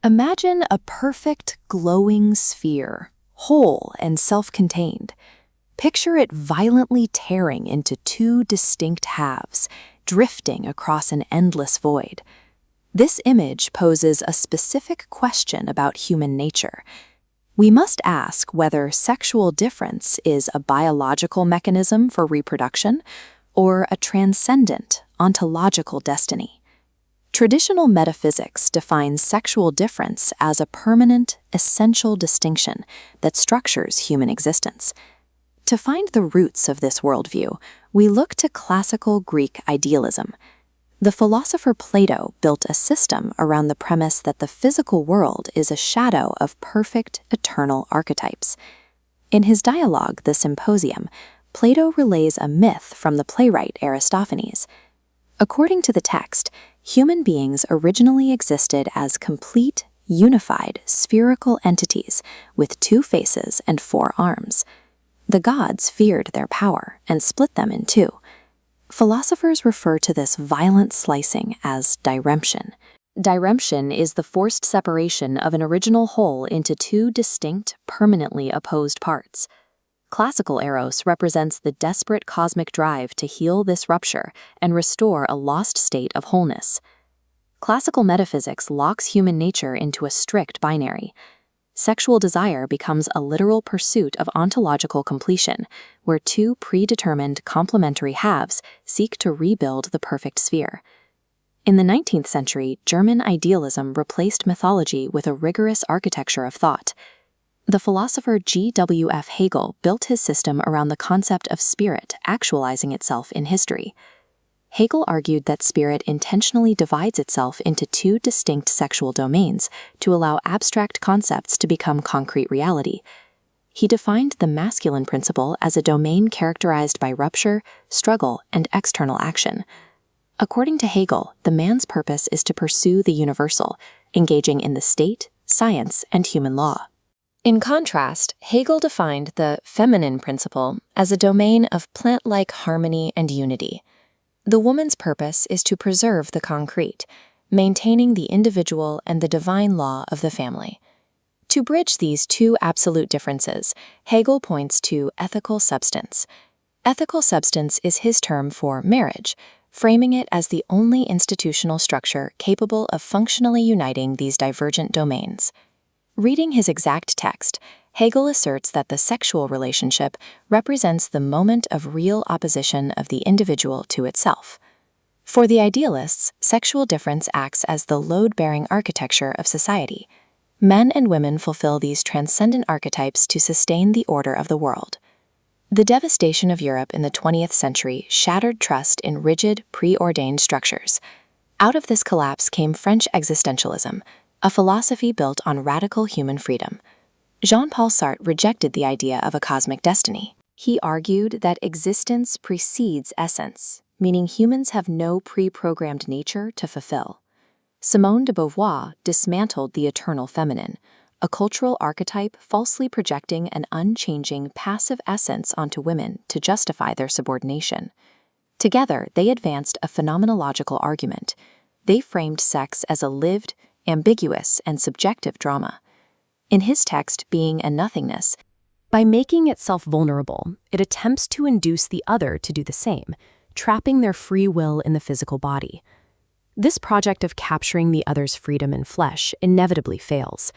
Imagine a perfect, glowing sphere, whole and self-contained. Picture it violently tearing into two distinct halves, drifting across an endless void. This image poses a specific question about human nature. We must ask whether sexual difference is a biological mechanism for reproduction or a transcendent, ontological destiny. Traditional metaphysics defines sexual difference as a permanent, essential distinction that structures human existence. To find the roots of this worldview, we look to classical Greek idealism. The philosopher Plato built a system around the premise that the physical world is a shadow of perfect, eternal archetypes. In his dialogue, The Symposium, Plato relays a myth from the playwright Aristophanes. According to the text, human beings originally existed as complete, unified, spherical entities with two faces and four arms. The gods feared their power and split them in two. Philosophers refer to this violent slicing as diremption. Diremption is the forced separation of an original whole into two distinct, permanently opposed parts. Classical Eros represents the desperate cosmic drive to heal this rupture and restore a lost state of wholeness. Classical metaphysics locks human nature into a strict binary. Sexual desire becomes a literal pursuit of ontological completion, where two predetermined complementary halves seek to rebuild the perfect sphere. In the 19th century, German idealism replaced mythology with a rigorous architecture of thought. The philosopher G.W.F. Hegel built his system around the concept of spirit actualizing itself in history. Hegel argued that spirit intentionally divides itself into two distinct sexual domains to allow abstract concepts to become concrete reality. He defined the masculine principle as a domain characterized by rupture, struggle, and external action. According to Hegel, the man's purpose is to pursue the universal, engaging in the state, science, and human law. In contrast, Hegel defined the feminine principle as a domain of plant-like harmony and unity. The woman's purpose is to preserve the concrete, maintaining the individual and the divine law of the family. To bridge these two absolute differences, Hegel points to ethical substance. Ethical substance is his term for marriage, framing it as the only institutional structure capable of functionally uniting these divergent domains. Reading his exact text, Hegel asserts that the sexual relationship represents the moment of real opposition of the individual to itself. For the idealists, sexual difference acts as the load-bearing architecture of society. Men and women fulfill these transcendent archetypes to sustain the order of the world. The devastation of Europe in the 20th century shattered trust in rigid, preordained structures. Out of this collapse came French existentialism, a philosophy built on radical human freedom. Jean-Paul Sartre rejected the idea of a cosmic destiny. He argued that existence precedes essence, meaning humans have no pre-programmed nature to fulfill. Simone de Beauvoir dismantled the eternal feminine, a cultural archetype falsely projecting an unchanging, passive essence onto women to justify their subordination. Together, they advanced a phenomenological argument. They framed sex as a lived, ambiguous, and subjective drama. In his text, Being and Nothingness, by making itself vulnerable, it attempts to induce the other to do the same, trapping their free will in the physical body. This project of capturing the other's freedom in flesh inevitably fails.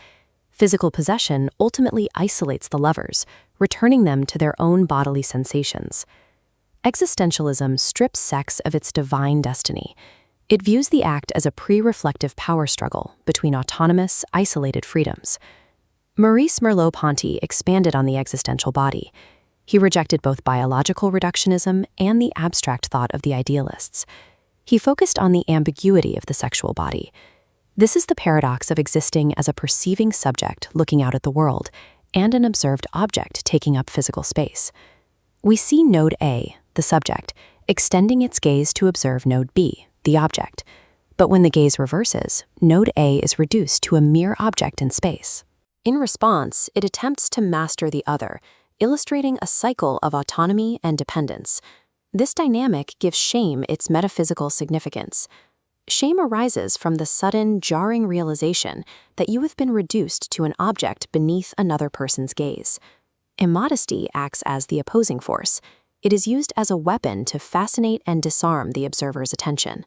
Physical possession ultimately isolates the lovers, returning them to their own bodily sensations. Existentialism strips sex of its divine destiny. It views the act as a pre-reflective power struggle between autonomous, isolated freedoms. Maurice Merleau-Ponty expanded on the existential body. He rejected both biological reductionism and the abstract thought of the idealists. He focused on the ambiguity of the sexual body. This is the paradox of existing as a perceiving subject looking out at the world and an observed object taking up physical space. We see node A, the subject, extending its gaze to observe node B, the object. But when the gaze reverses, node A is reduced to a mere object in space. In response, it attempts to master the other, illustrating a cycle of autonomy and dependence. This dynamic gives shame its metaphysical significance. Shame arises from the sudden, jarring realization that you have been reduced to an object beneath another person's gaze. Immodesty acts as the opposing force. It is used as a weapon to fascinate and disarm the observer's attention.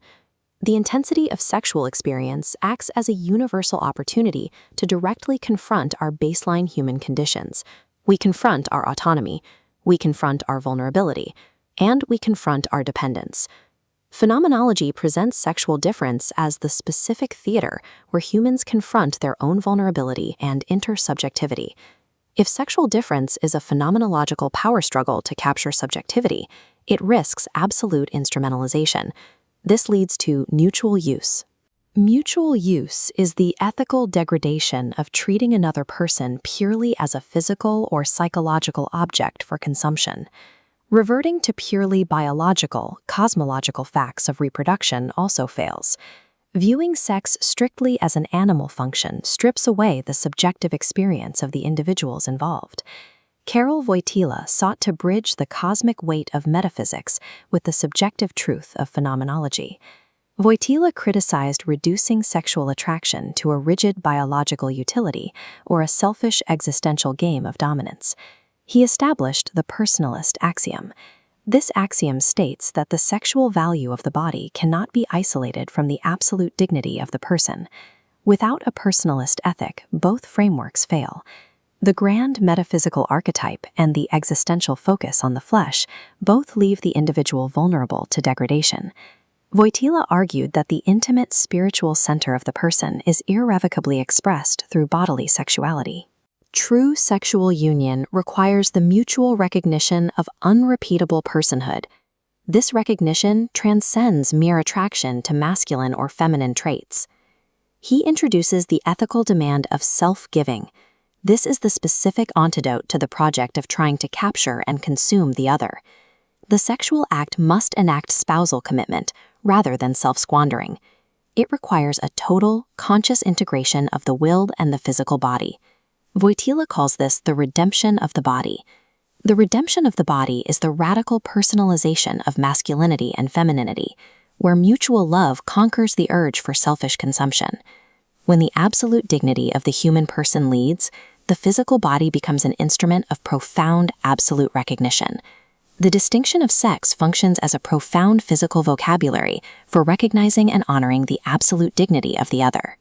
The intensity of sexual experience acts as a universal opportunity to directly confront our baseline human conditions. We confront our autonomy, we confront our vulnerability, and we confront our dependence. Phenomenology presents sexual difference as the specific theater where humans confront their own vulnerability and intersubjectivity. If sexual difference is a phenomenological power struggle to capture subjectivity, it risks absolute instrumentalization. This leads to mutual use. Mutual use is the ethical degradation of treating another person purely as a physical or psychological object for consumption. Reverting to purely biological, cosmological facts of reproduction also fails. Viewing sex strictly as an animal function strips away the subjective experience of the individuals involved. Karol Wojtyla sought to bridge the cosmic weight of metaphysics with the subjective truth of phenomenology. Wojtyla criticized reducing sexual attraction to a rigid biological utility or a selfish existential game of dominance. He established the personalist axiom. This axiom states that the sexual value of the body cannot be isolated from the absolute dignity of the person. Without a personalist ethic, both frameworks fail. The grand metaphysical archetype and the existential focus on the flesh both leave the individual vulnerable to degradation. Wojtyla argued that the intimate spiritual center of the person is irrevocably expressed through bodily sexuality. True sexual union requires the mutual recognition of unrepeatable personhood. This recognition transcends mere attraction to masculine or feminine traits. He introduces the ethical demand of self-giving. This is the specific antidote to the project of trying to capture and consume the other. The sexual act must enact spousal commitment rather than self-squandering. It requires a total, conscious integration of the willed and the physical body. Wojtyla calls this the redemption of the body. The redemption of the body is the radical personalization of masculinity and femininity, where mutual love conquers the urge for selfish consumption. When the absolute dignity of the human person leads, the physical body becomes an instrument of profound absolute recognition. The distinction of sex functions as a profound physical vocabulary for recognizing and honoring the absolute dignity of the other.